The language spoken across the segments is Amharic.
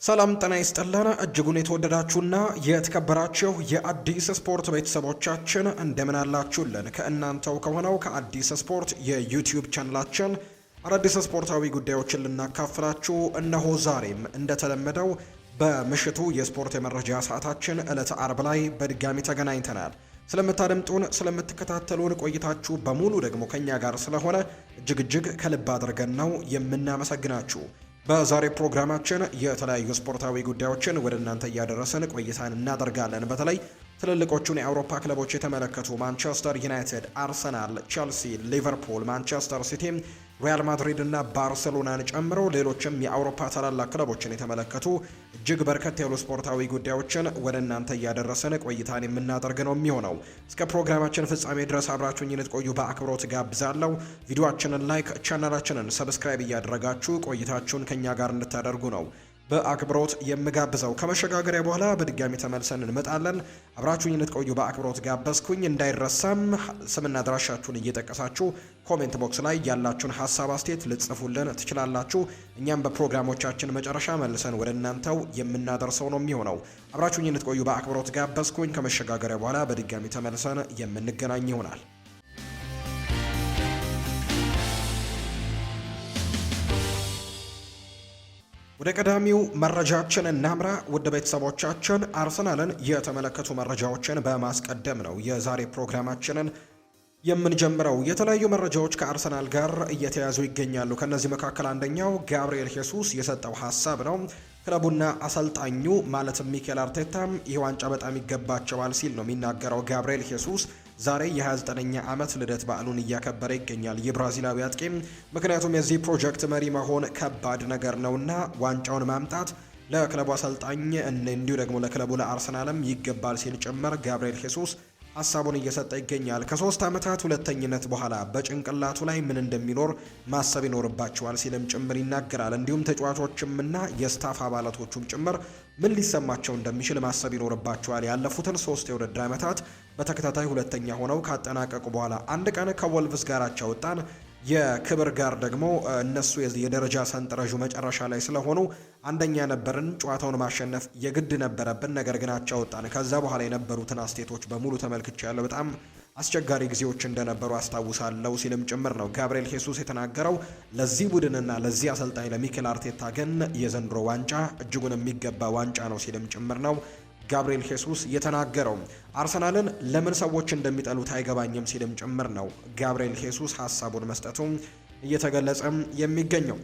ሰላም ጤና ይስጥልን እጅጉን የተወደዳችሁና የተከበራችሁ የአዲስ ስፖርት ቤተሰቦቻችን እንደምን አላችሁልን? ከእናንተው ከሆነው ከአዲስ ስፖርት የዩቲዩብ ቻናላችን አዳዲስ ስፖርታዊ ጉዳዮችን ልናካፍላችሁ እነሆ ዛሬም እንደተለመደው በምሽቱ የስፖርት የመረጃ ሰዓታችን ዕለተ አርብ ላይ በድጋሚ ተገናኝተናል። ስለምታደምጡን ስለምትከታተሉን ቆይታችሁ በሙሉ ደግሞ ከኛ ጋር ስለሆነ እጅግ ከልብ አድርገን ነው የምናመሰግናችሁ። በዛሬ ፕሮግራማችን የተለያዩ ስፖርታዊ ጉዳዮችን ወደ እናንተ እያደረስን ቆይታን እናደርጋለን። በተለይ ትልልቆቹን የአውሮፓ ክለቦች የተመለከቱ ማንቸስተር ዩናይትድ፣ አርሰናል፣ ቸልሲ፣ ሊቨርፑል፣ ማንቸስተር ሲቲ፣ ሪያል ማድሪድ እና ባርሴሎናን ጨምሮ ሌሎችም የአውሮፓ ታላላቅ ክለቦችን የተመለከቱ እጅግ በርከት ያሉ ስፖርታዊ ጉዳዮችን ወደ እናንተ እያደረስን ቆይታን የምናደርግ ነው የሚሆነው። እስከ ፕሮግራማችን ፍጻሜ ድረስ አብራችሁኝ እንድትቆዩ በአክብሮት ጋብዛለሁ። ቪዲዮአችንን ላይክ፣ ቻናላችንን ሰብስክራይብ እያደረጋችሁ ቆይታችሁን ከኛ ጋር እንድታደርጉ ነው በአክብሮት የምጋብዘው። ከመሸጋገሪያ በኋላ በድጋሚ ተመልሰን እንመጣለን። አብራችሁኝ እንድትቆዩ በአክብሮት ጋበዝኩኝ። እንዳይረሳም ስምና አድራሻችሁን እየጠቀሳችሁ ኮሜንት ቦክስ ላይ ያላችሁን ሀሳብ አስተያየት ልጽፉልን ትችላላችሁ። እኛም በፕሮግራሞቻችን መጨረሻ መልሰን ወደ እናንተው የምናደርሰው ነው የሚሆነው። አብራችሁኝ እንድትቆዩ በአክብሮት ጋበዝኩኝ። ከመሸጋገሪያ በኋላ በድጋሚ ተመልሰን የምንገናኝ ይሆናል። ወደ ቀዳሚው መረጃችን እናምራ። ውድ ቤተሰቦቻችን አርሰናልን የተመለከቱ መረጃዎችን በማስቀደም ነው የዛሬ ፕሮግራማችንን የምንጀምረው። የተለያዩ መረጃዎች ከአርሰናል ጋር እየተያዙ ይገኛሉ። ከነዚህ መካከል አንደኛው ጋብሪኤል ሄሱስ የሰጠው ሀሳብ ነው። ክለቡና አሰልጣኙ ማለትም ሚኬል አርቴታም ይህ ዋንጫ በጣም ይገባቸዋል ሲል ነው የሚናገረው ጋብሪኤል ሄሱስ። ዛሬ የ29ኛ ዓመት ልደት በዓሉን እያከበረ ይገኛል ይህ ብራዚላዊ አጥቂ። ምክንያቱም የዚህ ፕሮጀክት መሪ መሆን ከባድ ነገር ነውና ዋንጫውን ማምጣት ለክለቡ አሰልጣኝ እንዲሁ ደግሞ ለክለቡ ለአርሰናልም ይገባል ሲል ጭምር ጋብሪኤል ሄሱስ ሀሳቡን እየሰጠ ይገኛል። ከ3 ዓመታት ሁለተኝነት በኋላ በጭንቅላቱ ላይ ምን እንደሚኖር ማሰብ ይኖርባቸዋል ሲልም ጭምር ይናገራል። እንዲሁም ተጫዋቾችምና የስታፍ አባላቶቹም ጭምር ምን ሊሰማቸው እንደሚችል ማሰብ ይኖርባቸዋል። ያለፉትን 3 የውድድር ዓመታት በተከታታይ ሁለተኛ ሆነው ካጠናቀቁ በኋላ አንድ ቀን ከወልቭስ ጋር አቻ ወጣን። የክብር ጋር ደግሞ እነሱ የደረጃ ሰንጠረዡ መጨረሻ ላይ ስለሆኑ አንደኛ ነበርን። ጨዋታውን ማሸነፍ የግድ ነበረብን፣ ነገር ግን አቻ ወጣን። ከዛ በኋላ የነበሩትን አስቴቶች በሙሉ ተመልክቻለሁ። በጣም አስቸጋሪ ጊዜዎች እንደነበሩ አስታውሳለሁ ሲልም ጭምር ነው ጋብሪኤል ሄሱስ የተናገረው። ለዚህ ቡድንና ለዚህ አሰልጣኝ ለሚኬል አርቴታ ግን የዘንድሮ ዋንጫ እጅጉን የሚገባ ዋንጫ ነው ሲልም ጭምር ነው ጋብሪኤል ሄሱስ የተናገረው። አርሰናልን ለምን ሰዎች እንደሚጠሉት አይገባኝም ሲልም ጭምር ነው ጋብሪኤል ሄሱስ ሀሳቡን መስጠቱ እየተገለጸ የሚገኘው።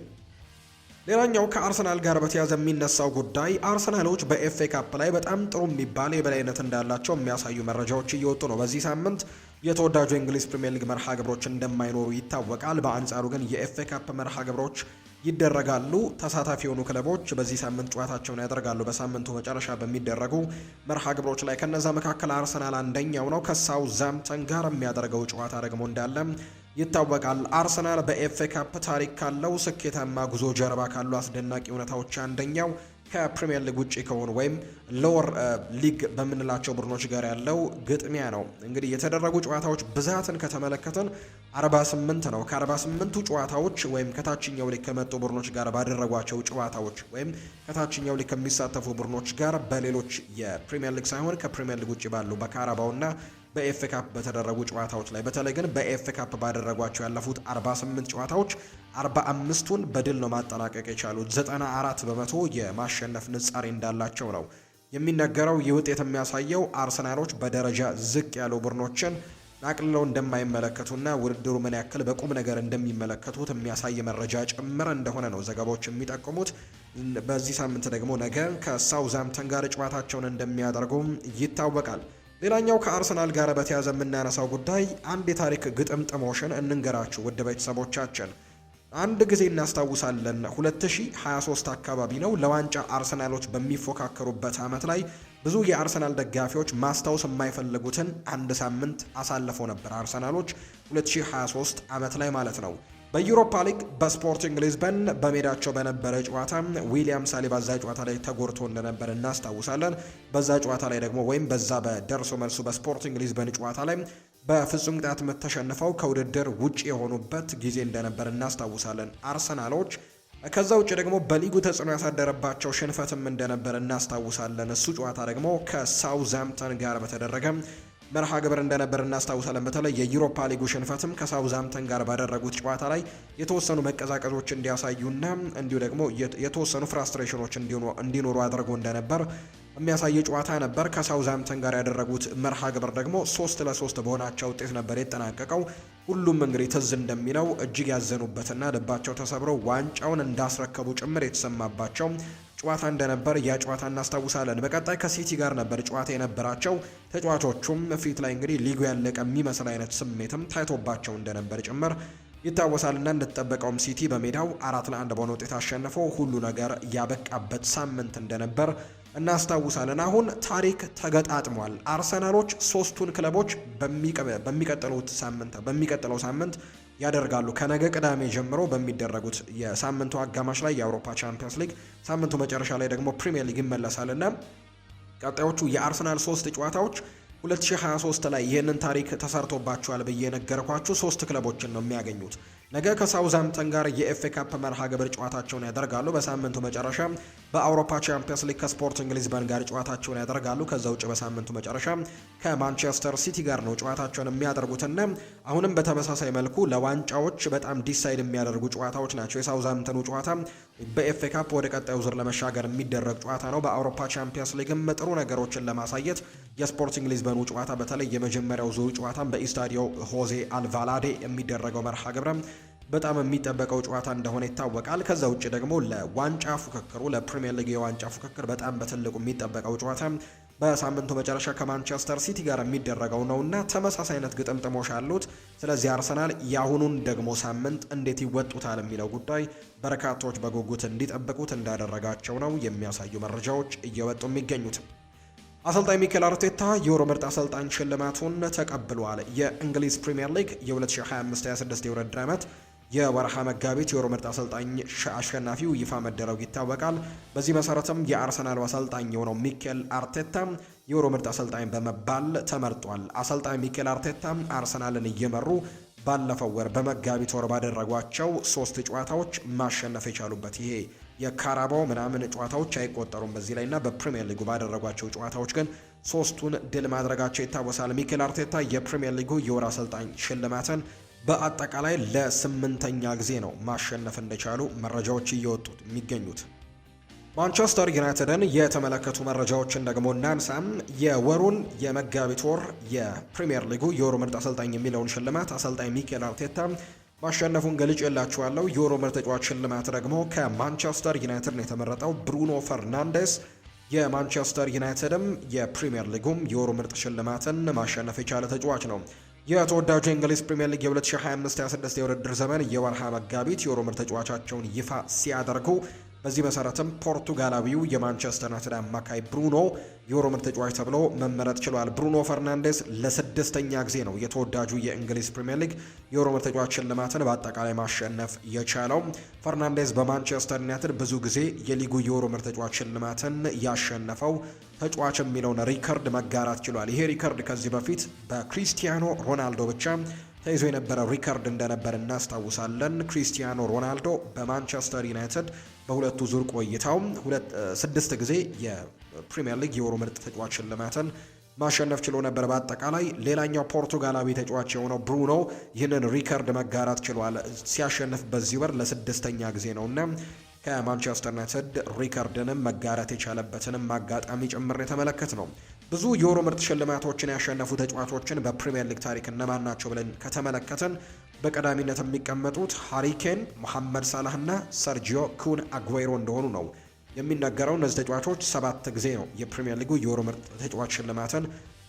ሌላኛው ከአርሰናል ጋር በተያያዘ የሚነሳው ጉዳይ አርሰናሎች በኤፍኤ ካፕ ላይ በጣም ጥሩ የሚባል የበላይነት እንዳላቸው የሚያሳዩ መረጃዎች እየወጡ ነው። በዚህ ሳምንት የተወዳጁ የእንግሊዝ ፕሪምየር ሊግ መርሃ ግብሮች እንደማይኖሩ ይታወቃል። በአንጻሩ ግን የኤፍኤ ካፕ መርሃ ግብሮች ይደረጋሉ። ተሳታፊ የሆኑ ክለቦች በዚህ ሳምንት ጨዋታቸውን ያደርጋሉ። በሳምንቱ መጨረሻ በሚደረጉ መርሃ ግብሮች ላይ ከነዛ መካከል አርሰናል አንደኛው ነው። ከሳውዛምፕተን ጋር የሚያደርገው ጨዋታ ደግሞ እንዳለ ይታወቃል። አርሰናል በኤፍኤ ካፕ ታሪክ ካለው ስኬታማ ጉዞ ጀርባ ካሉ አስደናቂ እውነታዎች አንደኛው ከፕሪሚየር ሊግ ውጪ ከሆኑ ወይም ሎወር ሊግ በምንላቸው ቡድኖች ጋር ያለው ግጥሚያ ነው። እንግዲህ የተደረጉ ጨዋታዎች ብዛትን ከተመለከተን 48 ነው። ከ48ቱ ጨዋታዎች ወይም ከታችኛው ሊግ ከመጡ ቡድኖች ጋር ባደረጓቸው ጨዋታዎች ወይም ከታችኛው ሊግ ከሚሳተፉ ቡድኖች ጋር በሌሎች የፕሪሚየር ሊግ ሳይሆን ከፕሪሚየር ሊግ ውጪ ባሉ በካራባውና በኤፍኤ ካፕ በተደረጉ ጨዋታዎች ላይ በተለይ ግን በኤፍኤ ካፕ ባደረጓቸው ያለፉት 48 ጨዋታዎች 45ቱን በድል ነው ማጠናቀቅ የቻሉት። 94 በመቶ የማሸነፍ ንጻሬ እንዳላቸው ነው የሚነገረው። ይህ ውጤት የሚያሳየው አርሰናሎች በደረጃ ዝቅ ያሉ ቡድኖችን አቅልለው እንደማይመለከቱና ውድድሩ ምን ያክል በቁም ነገር እንደሚመለከቱት የሚያሳይ መረጃ ጭምር እንደሆነ ነው ዘገባዎች የሚጠቁሙት። በዚህ ሳምንት ደግሞ ነገ ከሳውዛምፕተን ጋር ጨዋታቸውን እንደሚያደርጉም ይታወቃል። ሌላኛው ከአርሰናል ጋር በተያያዘ የምናነሳው ጉዳይ አንድ የታሪክ ግጥምጥሞሽን እንንገራችሁ ውድ ቤተሰቦቻችን። አንድ ጊዜ እናስታውሳለን 2023 አካባቢ ነው ለዋንጫ አርሰናሎች በሚፎካከሩበት ዓመት ላይ ብዙ የአርሰናል ደጋፊዎች ማስታወስ የማይፈልጉትን አንድ ሳምንት አሳልፈው ነበር አርሰናሎች 2023 ዓመት ላይ ማለት ነው። በዩሮፓ ሊግ በስፖርቲንግ ሊዝበን በሜዳቸው በነበረ ጨዋታ ዊሊያም ሳሊባ በዛ ጨዋታ ላይ ተጎድቶ እንደነበር እናስታውሳለን። በዛ ጨዋታ ላይ ደግሞ ወይም በዛ በደርሶ መልሱ በስፖርቲንግ ሊዝበን ጨዋታ ላይ በፍጹም ቅጣት ምት ተሸንፈው ከውድድር ውጪ የሆኑበት ጊዜ እንደነበር እናስታውሳለን። አርሰናሎች ከዛ ውጭ ደግሞ በሊጉ ተጽዕኖ ያሳደረባቸው ሽንፈትም እንደነበር እናስታውሳለን። እሱ ጨዋታ ደግሞ ከሳውዝሃምፕተን ጋር በተደረገ መርሃ ግብር እንደነበር እናስታውሳለን። በተለይ የዩሮፓ ሊጉ ሽንፈትም ከሳውዝሃምፕተን ጋር ባደረጉት ጨዋታ ላይ የተወሰኑ መቀዛቀዞች እንዲያሳዩና እንዲሁ ደግሞ የተወሰኑ ፍራስትሬሽኖች እንዲኖሩ አድርጎ እንደነበር የሚያሳይ ጨዋታ ነበር። ከሳውዝሃምፕተን ጋር ያደረጉት መርሃ ግብር ደግሞ 3-3 በሆናቸው ውጤት ነበር የተጠናቀቀው። ሁሉም እንግዲህ ትዝ እንደሚለው እጅግ ያዘኑበትና ልባቸው ተሰብረው ዋንጫውን እንዳስረከቡ ጭምር የተሰማባቸው ጨዋታ እንደነበር ያ ጨዋታ እናስታውሳለን። በቀጣይ ከሲቲ ጋር ነበር ጨዋታ የነበራቸው። ተጫዋቾቹም ፊት ላይ እንግዲህ ሊጉ ያለቀ የሚመስል አይነት ስሜትም ታይቶባቸው እንደነበር ጭምር ይታወሳልና እንደተጠበቀውም ሲቲ በሜዳው 4-1 በሆነ ውጤት አሸንፎ ሁሉ ነገር ያበቃበት ሳምንት እንደነበር እናስታውሳለን። አሁን ታሪክ ተገጣጥሟል። አርሰናሎች ሶስቱን ክለቦች በሚቀጥለው ሳምንት ያደርጋሉ። ከነገ ቅዳሜ ጀምሮ በሚደረጉት የሳምንቱ አጋማሽ ላይ የአውሮፓ ቻምፒየንስ ሊግ፣ ሳምንቱ መጨረሻ ላይ ደግሞ ፕሪሚየር ሊግ ይመለሳልና ቀጣዮቹ የአርሰናል 3 ጨዋታዎች 2023 ላይ ይህንን ታሪክ ተሰርቶባቸዋል ብዬ ነገርኳችሁ 3 ክለቦችን ነው የሚያገኙት። ነገ ከሳውዝሃምፕተን ጋር የኤፍኤ ካፕ መርሃ ግብር ጨዋታቸውን ያደርጋሉ። በሳምንቱ መጨረሻ በአውሮፓ ቻምፒየንስ ሊግ ከስፖርቲንግ ሊዝበን ጋር ጨዋታቸውን ያደርጋሉ። ከዛ ውጭ በሳምንቱ መጨረሻ ከማንቸስተር ሲቲ ጋር ነው ጨዋታቸውን የሚያደርጉትና አሁንም በተመሳሳይ መልኩ ለዋንጫዎች በጣም ዲሳይድ የሚያደርጉ ጨዋታዎች ናቸው። የሳውዝሃምፕተኑ ጨዋታ በኤፍኤ ካፕ ወደ ቀጣዩ ዙር ለመሻገር የሚደረግ ጨዋታ ነው። በአውሮፓ ቻምፒየንስ ሊግም ጥሩ ነገሮችን ለማሳየት የስፖርቲንግ ሊዝበኑ ጨዋታ በተለይ የመጀመሪያው ዙር ጨዋታ በኢስታዲዮ ሆዜ አልቫላዴ የሚደረገው መርሃ ግብር በጣም የሚጠበቀው ጨዋታ እንደሆነ ይታወቃል። ከዛ ውጭ ደግሞ ለዋንጫ ፉክክሩ ለፕሪሚየር ሊግ የዋንጫ ፉክክር በጣም በትልቁ የሚጠበቀው ጨዋታ በሳምንቱ መጨረሻ ከማንቸስተር ሲቲ ጋር የሚደረገው ነውና ተመሳሳይ አይነት ግጥምጥሞሽ አሉት። ስለዚህ አርሰናል የአሁኑን ደግሞ ሳምንት እንዴት ይወጡታል የሚለው ጉዳይ በርካቶች በጉጉት እንዲጠብቁት እንዳደረጋቸው ነው የሚያሳዩ መረጃዎች እየወጡ የሚገኙት። አሰልጣኝ ሚኬል አርቴታ የወሩ ምርጥ አሰልጣኝ ሽልማቱን ተቀብሏል። የእንግሊዝ ፕሪሚየር ሊግ የ2025-26 የውድድር ዓመት የወርሃ መጋቢት የወሩ ምርጥ አሰልጣኝ አሸናፊው ይፋ መደረጉ ይታወቃል። በዚህ መሰረትም የአርሰናሉ አሰልጣኝ የሆነው ሚኬል አርቴታ የወሩ ምርጥ አሰልጣኝ በመባል ተመርጧል። አሰልጣኝ ሚኬል አርቴታ አርሰናልን እየመሩ ባለፈው ወር በመጋቢት ወር ባደረጓቸው 3 ጨዋታዎች ማሸነፍ የቻሉበት ይሄ የካራባው ምናምን ጨዋታዎች አይቆጠሩም በዚህ ላይና በፕሪሚየር ሊጉ ባደረጓቸው ጨዋታዎች ግን 3ቱን ድል ማድረጋቸው ይታወሳል። ሚኬል አርቴታ የፕሪሚየር ሊጉ የወር አሰልጣኝ ሽልማትን በአጠቃላይ ለ8ኛ ጊዜ ነው ማሸነፍ እንደቻሉ መረጃዎች እየወጡት የሚገኙት። ማንቸስተር ዩናይትድን የተመለከቱ መረጃዎችን ደግሞ እናንሳም። የወሩን የመጋቢት ወር የፕሪሚየር ሊጉ የወሩ ምርጥ አሰልጣኝ የሚለውን ሽልማት አሰልጣኝ ሚኬል አርቴታ ማሸነፉን ገልጬላችኋለሁ። የወሩ ምርጥ ተጫዋች ሽልማት ደግሞ ከማንቸስተር ዩናይትድ ነው የተመረጠው ብሩኖ ፈርናንዴስ። የማንቸስተር ዩናይትድም የፕሪሚየር ሊጉም የወሩ ምርጥ ሽልማትን ማሸነፍ የቻለ ተጫዋች ነው። የተወዳጁ የእንግሊዝ ፕሪሚየር ሊግ የ2025-26 የውድድር ዘመን የወርሃ መጋቢት የወሩ ምርጥ ተጫዋቻቸውን ይፋ ሲያደርጉ በዚህ መሰረትም ፖርቱጋላዊው የማንቸስተር ዩናይትድ አማካይ ብሩኖ የወሩ ምርጥ ተጫዋች ተብሎ መመረጥ ችሏል። ብሩኖ ፈርናንዴስ ለ6ኛ ጊዜ ነው የተወዳጁ የእንግሊዝ ፕሪሚየር ሊግ የወሩ ምርጥ ተጫዋች ሽልማትን በአጠቃላይ ማሸነፍ የቻለው። ፈርናንዴስ በማንቸስተር ዩናይትድ ብዙ ጊዜ የሊጉ የወሩ ምርጥ ተጫዋች ሽልማትን ያሸነፈው ተጫዋች የሚለውን ሪከርድ መጋራት ችሏል። ይሄ ሪከርድ ከዚህ በፊት በክሪስቲያኖ ሮናልዶ ብቻ ተይዞ የነበረ ሪከርድ እንደነበር እናስታውሳለን። ክሪስቲያኖ ሮናልዶ በማንቸስተር ዩናይትድ በሁለቱ ዙር ቆይታው 6 ጊዜ የፕሪሚየር ሊግ የወሩ ምርጥ ተጫዋች ሽልማትን ማሸነፍ ችሎ ነበር። በአጠቃላይ ሌላኛው ፖርቱጋላዊ ተጫዋች የሆነው ብሩኖ ይህንን ሪከርድ መጋራት ችሏል። ሲያሸንፍ በዚህ ወር ለ6ኛ ጊዜ ነውና ከማንቸስተር ዩናይትድ ሪከርድንም መጋራት የቻለበትንም አጋጣሚ ጭምር የተመለከት ነው። ብዙ የወሩ ምርጥ ሽልማቶችን ያሸነፉ ተጫዋቾችን በፕሪሚየር ሊግ ታሪክ እነማን ናቸው ብለን ከተመለከተን በቀዳሚነት የሚቀመጡት ሃሪ ኬን፣ መሐመድ ሳላህ እና ሰርጂዮ ኩን አጉዌሮ እንደሆኑ ነው የሚነገረው። እነዚህ ተጫዋቾች 7 ጊዜ ነው የፕሪሚየር ሊጉ የወሩ ምርጥ ተጫዋች ሽልማትን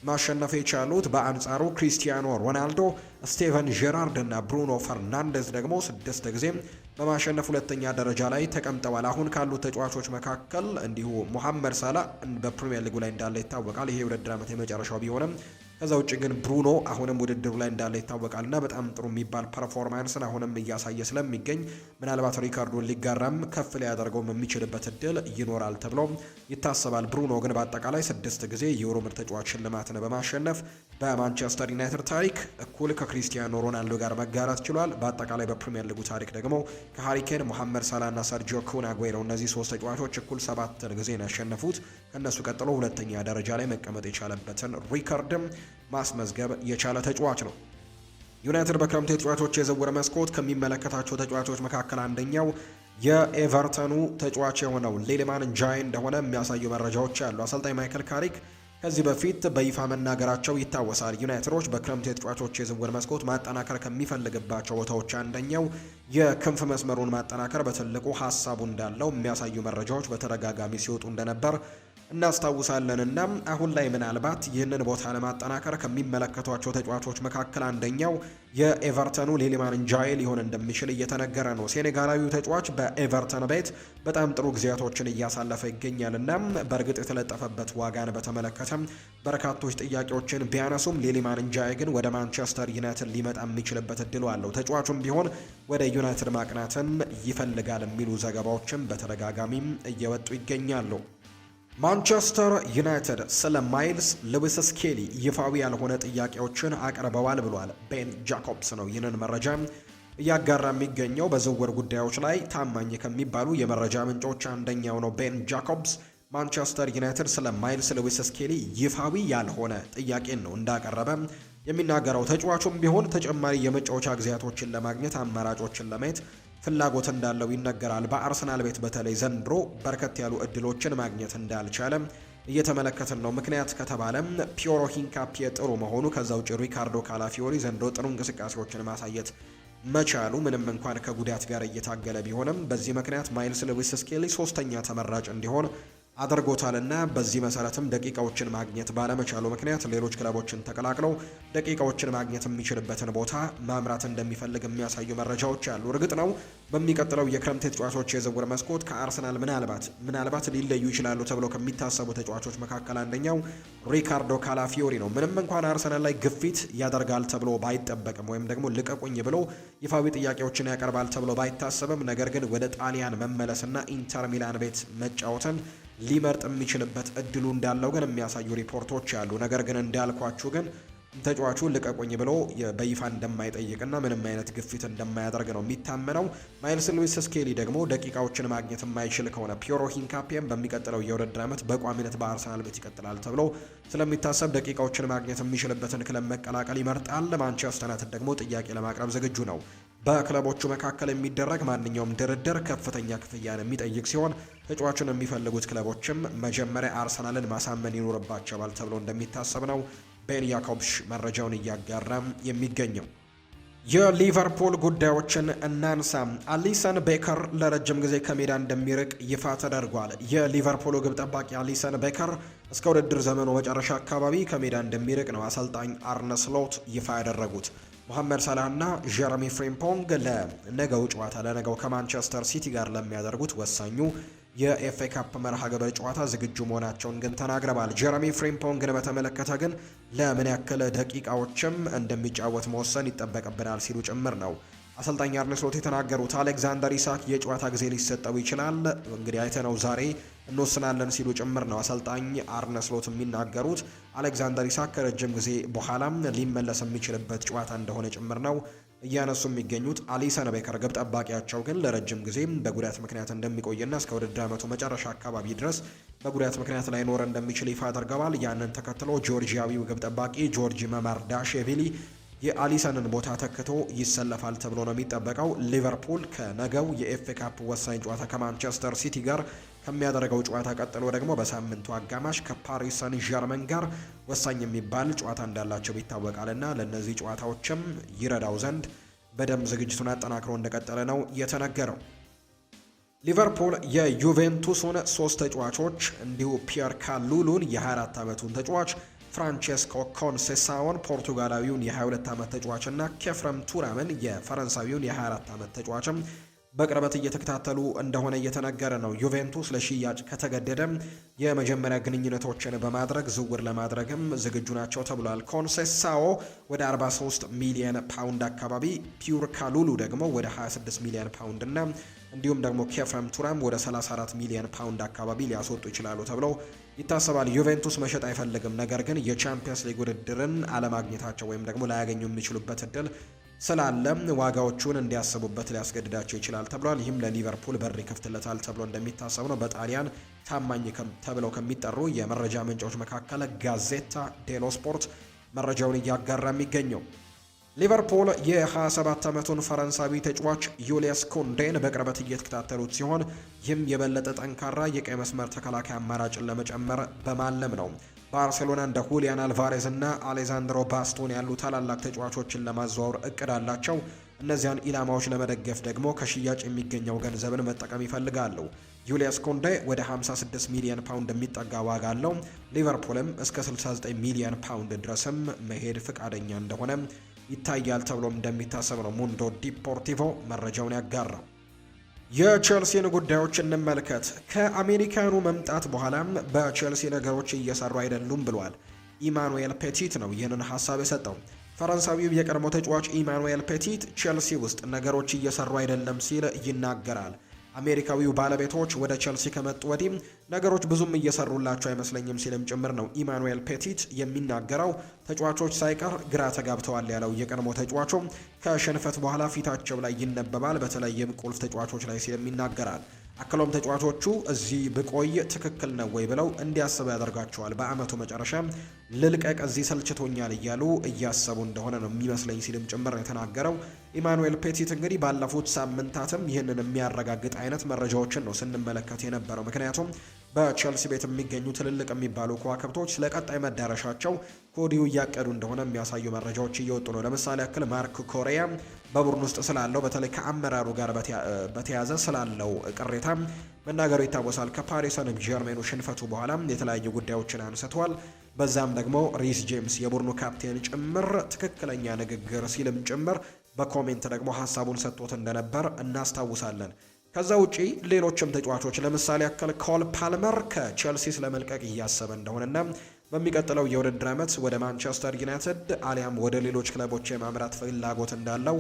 ማሸነፍ የቻሉት። በአንጻሩ ክሪስቲያኖ ሮናልዶ፣ ስቴቨን ጄራርድ እና ብሩኖ ፈርናንዴዝ ደግሞ 6 ጊዜ በማሸነፍ 2ኛ ደረጃ ላይ ተቀምጠዋል። አሁን ካሉት ተጫዋቾች መካከል እንዲሁ ሙሐመድ ሳላ በፕሪሚየር ሊጉ ላይ እንዳለ ይታወቃል። ይሄ የውድድር ዓመት የመጨረሻው ቢሆንም ከዛ ውጭ ግን ብሩኖ አሁንም ውድድሩ ላይ እንዳለ ይታወቃልና በጣም ጥሩ የሚባል ፐርፎርማንስን አሁንም እያሳየ ስለሚገኝ ምናልባት ሪካርዶን ሊጋራም ከፍ ሊያደርገውም የሚችልበት እድል ይኖራል ተብሎ ይታሰባል። ብሩኖ ግን በአጠቃላይ 6 ጊዜ የዩሮ ምርጥ ተጫዋች ሽልማትን በማሸነፍ በማንቸስተር ዩናይትድ ታሪክ እኩል ከክሪስቲያኖ ሮናልዶ ጋር መጋራት ችሏል። በአጠቃላይ በፕሪሚየር ሊጉ ታሪክ ደግሞ ከሃሪኬን፣ ሞሐመድ ሳላህ እና ሰርጂዮ ኩን አጉዌሮ እነዚህ 3 ተጫዋቾች እኩል 7 ጊዜ ነው ያሸነፉት። ከነሱ ቀጥሎ ሁለተኛ ደረጃ ላይ መቀመጥ የቻለበትን ሪካርድም ማስመዝገብ የቻለ ተጫዋች ነው። ዩናይትድ በክረምቱ የተጫዋቾች የዝውውር መስኮት ከሚመለከታቸው ተጫዋቾች መካከል አንደኛው የኤቨርተኑ ተጫዋች የሆነው ሌሊማን ጃይ እንደሆነ የሚያሳዩ መረጃዎች አሉ። አሰልጣኝ ማይክል ካሪክ ከዚህ በፊት በይፋ መናገራቸው ይታወሳል። ዩናይትዶች በክረምቱ የተጫዋቾች የዝውውር መስኮት ማጠናከር ከሚፈልግባቸው ቦታዎች አንደኛው የክንፍ መስመሩን ማጠናከር በትልቁ ሀሳቡ እንዳለው የሚያሳዩ መረጃዎች በተደጋጋሚ ሲወጡ እንደነበር እናስታውሳለን። እና አሁን ላይ ምናልባት ይህንን ቦታ ለማጠናከር ከሚመለከቷቸው ተጫዋቾች መካከል አንደኛው የኤቨርተኑ ሌሊማን ጃይ ሊሆን እንደሚችል እየተነገረ ነው። ሴኔጋላዊው ተጫዋች በኤቨርተን ቤት በጣም ጥሩ ጊዜያቶችን እያሳለፈ ይገኛል እና በእርግጥ የተለጠፈበት ዋጋን በተመለከተ በርካቶች ጥያቄዎችን ቢያነሱም ሌሊማን ጃይ ግን ወደ ማንቸስተር ዩናይትድ ሊመጣ የሚችልበት እድሉ አለው። ተጫዋቹም ቢሆን ወደ ዩናይትድ ማቅናትን ይፈልጋል የሚሉ ዘገባዎችም በተደጋጋሚም እየወጡ ይገኛሉ። ማንቸስተር ዩናይትድ ስለ ማይልስ ሉዊስ ስኬሊ ይፋዊ ያልሆነ ጥያቄዎችን አቅርበዋል ብሏል። ቤን ጃኮብስ ነው ይህንን መረጃ እያጋራ የሚገኘው። በዝውውር ጉዳዮች ላይ ታማኝ ከሚባሉ የመረጃ ምንጮች አንደኛው ነው ቤን ጃኮብስ። ማንቸስተር ዩናይትድ ስለ ማይልስ ሉዊስ ስኬሊ ይፋዊ ያልሆነ ጥያቄን ነው እንዳቀረበ የሚናገረው። ተጫዋቹም ቢሆን ተጨማሪ የመጫወቻ ጊዜያቶችን ለማግኘት አማራጮችን ለማየት ፍላጎት እንዳለው ይነገራል። በአርሰናል ቤት በተለይ ዘንድሮ በርከት ያሉ እድሎችን ማግኘት እንዳልቻለ እየተመለከትን ነው። ምክንያት ከተባለም ፒዮሮ ሂንካፒ ጥሩ መሆኑ፣ ከዛ ውጭ ሪካርዶ ካላፊዮሪ ዘንድሮ ጥሩ እንቅስቃሴዎችን ማሳየት መቻሉ ምንም እንኳን ከጉዳት ጋር እየታገለ ቢሆንም በዚህ ምክንያት ማይልስ ሉዊስ ስኬሊ 3ኛ ተመራጭ እንዲሆን አድርጎታልና በዚህ መሰረትም ደቂቃዎችን ማግኘት ባለመቻሉ ምክንያት ሌሎች ክለቦችን ተቀላቅለው ደቂቃዎችን ማግኘት የሚችልበትን ቦታ ማምራት እንደሚፈልግ የሚያሳዩ መረጃዎች አሉ። እርግጥ ነው በሚቀጥለው የክረምት ተጫዋቾች የዝውውር መስኮት ከአርሰናል ምናልባት ሊለዩ ይችላሉ ተብለው ከሚታሰቡ ተጫዋቾች መካከል አንደኛው ሪካርዶ ካላፊዮሪ ነው። ምንም እንኳን አርሰናል ላይ ግፊት ያደርጋል ተብሎ ባይጠበቅም ወይም ደግሞ ልቀቁኝ ብሎ ይፋዊ ጥያቄዎችን ያቀርባል ተብሎ ባይታሰብም፣ ነገር ግን ወደ ጣሊያን መመለስና ኢንተር ሚላን ቤት መጫወትን ሊመርጥ የሚችልበት እድሉ እንዳለው ግን የሚያሳዩ ሪፖርቶች አሉ። ነገር ግን እንዳልኳችሁ ግን ተጫዋቹ ልቀቁኝ ብሎ በይፋ እንደማይጠይቅና ምንም አይነት ግፊት እንደማያደርግ ነው የሚታመነው። ማይልስ ሉዊስ ስኬሊ ደግሞ ደቂቃዎችን ማግኘት የማይችል ከሆነ ፒዮሮ ሂንካፒየም በሚቀጥለው የውድድር ዓመት በቋሚነት በአርሰናል ቤት ይቀጥላል ተብሎ ስለሚታሰብ ደቂቃዎችን ማግኘት የሚችልበትን ክለብ መቀላቀል ይመርጣል። ማንቸስተር ዩናይትድ ደግሞ ጥያቄ ለማቅረብ ዝግጁ ነው። በክለቦቹ መካከል የሚደረግ ማንኛውም ድርድር ከፍተኛ ክፍያን የሚጠይቅ ሲሆን ተጫዋቹን የሚፈልጉት ክለቦችም መጀመሪያ አርሰናልን ማሳመን ይኖርባቸዋል ተብሎ እንደሚታሰብ ነው ቤን ያኮብሽ መረጃውን እያጋራም የሚገኘው። የሊቨርፑል ጉዳዮችን እናንሳ። አሊሰን ቤከር ለረጅም ጊዜ ከሜዳ እንደሚርቅ ይፋ ተደርጓል። የሊቨርፑሉ ግብ ጠባቂ አሊሰን ቤከር እስከ ውድድር ዘመኑ መጨረሻ አካባቢ ከሜዳ እንደሚርቅ ነው አሰልጣኝ አርነ ስሎት ይፋ ያደረጉት። ሞሐመድ ሳላህና ጀረሚ ፍሪምፖንግ ለነገው ጨዋታ ከማንቸስተር ሲቲ ጋር ለሚያደርጉት ወሳኙ የኤፍኤ ካፕ መርሃ ግብር ጨዋታ ዝግጁ መሆናቸውን ግን ተናግረዋል። ጀረሚ ፍሪምፖንግን በተመለከተ ግን ለምን ያክል ደቂቃዎችም እንደሚጫወት መወሰን ይጠበቅብናል ሲሉ ጭምር ነው አሰልጣኝ አርነ ስሎት የተናገሩት። አሌክዛንደር ኢሳክ የጨዋታ ጊዜ ሊሰጠው ይችላል፣ እንግዲህ አይተነው ዛሬ እንወስናለን ሲሉ ጭምር ነው አሰልጣኝ አርነ ስሎት የሚናገሩት። አሌክዛንደር ኢሳክ ከረጅም ጊዜ በኋላም ሊመለስ የሚችልበት ጨዋታ እንደሆነ ጭምር ነው እያነሱ የሚገኙት። አሊሰን ቤከር ግብ ጠባቂያቸው ግን ለረጅም ጊዜ በጉዳት ምክንያት እንደሚቆይና እስከ ውድድር ዓመቱ መጨረሻ አካባቢ ድረስ በጉዳት ምክንያት ላይኖር እንደሚችል ይፋ አድርገዋል። ያንን ተከትሎ ጆርጂያዊው ግብ ጠባቂ ጆርጂ መማርዳሽቪሊ የአሊሰንን ቦታ ተክቶ ይሰለፋል ተብሎ ነው የሚጠበቀው። ሊቨርፑል ከነገው የኤፍኤ ካፕ ወሳኝ ጨዋታ ከማንቸስተር ሲቲ ጋር ከሚያደርገው ጨዋታ ቀጥሎ ደግሞ በሳምንቱ አጋማሽ ከፓሪስ ሰን ዠርመን ጋር ወሳኝ የሚባል ጨዋታ እንዳላቸው ይታወቃልና ለእነዚህ ጨዋታዎችም ይረዳው ዘንድ በደንብ ዝግጅቱን አጠናክሮ እንደቀጠለ ነው የተነገረው። ሊቨርፑል የዩቬንቱስን 3 ተጫዋቾች እንዲሁ ፒየር ካሉሉን የ24 ዓመቱን ተጫዋች ፍራንቼስኮ ኮንሴሳውን ፖርቱጋላዊውን የ22 ዓመት ተጫዋችና ኬፍረም ቱራምን የፈረንሳዊውን የ24 ዓመት ተጫዋችም በቅርበት እየተከታተሉ እንደሆነ እየተነገረ ነው። ዩቬንቱስ ለሽያጭ ከተገደደ የመጀመሪያ ግንኙነቶችን በማድረግ ዝውውር ለማድረግም ዝግጁ ናቸው ተብሏል። ኮንሴሳኦ ወደ 43 ሚሊዮን ፓውንድ አካባቢ፣ ፒውር ካሉሉ ደግሞ ወደ 26 ሚሊዮን ፓውንድ እና እንዲሁም ደግሞ ኬፍረም ቱራም ወደ 34 ሚሊዮን ፓውንድ አካባቢ ሊያስወጡ ይችላሉ ተብለው ይታሰባል። ዩቬንቱስ መሸጥ አይፈልግም፣ ነገር ግን የቻምፒየንስ ሊግ ውድድርን አለማግኘታቸው ወይም ደግሞ ላያገኙ የሚችሉበት እድል ስላለም ዋጋዎቹን እንዲያስቡበት ሊያስገድዳቸው ይችላል ተብሏል። ይህም ለሊቨርፑል በር ይከፍትለታል ተብሎ እንደሚታሰብ ነው። በጣሊያን ታማኝ ተብለው ከሚጠሩ የመረጃ ምንጮች መካከል ጋዜታ ዴሎ ስፖርት መረጃውን እያጋራ የሚገኘው። ሊቨርፑል የ27 ዓመቱን ፈረንሳዊ ተጫዋች ዩሊየስ ኩንዴን በቅርበት እየተከታተሉት ሲሆን ይህም የበለጠ ጠንካራ የቀይ መስመር ተከላካይ አማራጭን ለመጨመር በማለም ነው። ባርሴሎና እንደ ሁሊያን አልቫሬዝ እና አሌዛንድሮ ባስቶን ያሉ ታላላቅ ተጫዋቾችን ለማዘዋወር እቅድ አላቸው። እነዚያን ኢላማዎች ለመደገፍ ደግሞ ከሽያጭ የሚገኘው ገንዘብን መጠቀም ይፈልጋሉ። ዩሊየስ ኩንዴ ወደ 56 ሚሊዮን ፓውንድ የሚጠጋ ዋጋ አለው። ሊቨርፑልም እስከ 69 ሚሊዮን ፓውንድ ድረስም መሄድ ፍቃደኛ እንደሆነ ይታያል ተብሎም እንደሚታሰብ ነው ሙንዶ ዲፖርቲቮ መረጃውን ያጋራው። የቼልሲን ጉዳዮች እንመልከት። ከአሜሪካኑ መምጣት በኋላም በቼልሲ ነገሮች እየሰሩ አይደሉም ብሏል። ኢማኑኤል ፔቲት ነው ይህንን ሀሳብ የሰጠው። ፈረንሳዊው የቀድሞ ተጫዋች ኢማኑኤል ፔቲት ቼልሲ ውስጥ ነገሮች እየሰሩ አይደለም ሲል ይናገራል። አሜሪካዊው ባለቤቶች ወደ ቼልሲ ከመጡ ወዲህ ነገሮች ብዙም እየሰሩላቸው አይመስለኝም ሲልም ጭምር ነው ኢማኑኤል ፔቲት የሚናገረው። ተጫዋቾች ሳይቀር ግራ ተጋብተዋል ያለው የቀድሞ ተጫዋቹ ከሽንፈት በኋላ ፊታቸው ላይ ይነበባል፣ በተለይም ቁልፍ ተጫዋቾች ላይ ሲልም ይናገራል። አክሎም ተጫዋቾቹ እዚህ ብቆይ ትክክል ነው ወይ ብለው እንዲያስቡ ያደርጋቸዋል። በአመቱ መጨረሻ ልልቀቅ እዚህ ሰልችቶኛል እያሉ እያሰቡ እንደሆነ ነው የሚመስለኝ ሲልም ጭምር የተናገረው። ኢማኑኤል ፔቲት እንግዲህ ባለፉት ሳምንታትም ይህንን የሚያረጋግጥ አይነት መረጃዎችን ነው ስንመለከት የነበረው። ምክንያቱም በቼልሲ ቤት የሚገኙ ትልልቅ የሚባሉ ከዋክብቶች ለቀጣይ መዳረሻቸው ከወዲሁ እያቀዱ እንደሆነ የሚያሳዩ መረጃዎች እየወጡ ነው። ለምሳሌ ያክል ማርክ ኮሪያ በቡድን ውስጥ ስላለው በተለይ ከአመራሩ ጋር በተያያዘ ስላለው ቅሬታ መናገሩ ይታወሳል። ከፓሪስ ሰን ዠርሜኑ ሽንፈቱ በኋላ የተለያዩ ጉዳዮችን አንስተዋል። በዛም ደግሞ ሪስ ጄምስ የቡድኑ ካፕቴን ጭምር ትክክለኛ ንግግር ሲልም ጭምር በኮሜንት ደግሞ ሀሳቡን ሰጥቶት እንደነበር እናስታውሳለን። ከዛ ውጪ ሌሎችም ተጫዋቾች ለምሳሌ ያክል ኮል ፓልመር ከቼልሲ ስለመልቀቅ እያሰበ እንደሆነና በሚቀጥለው የውድድር ዓመት ወደ ማንቸስተር ዩናይትድ አሊያም ወደ ሌሎች ክለቦች የማምራት ፍላጎት እንዳለው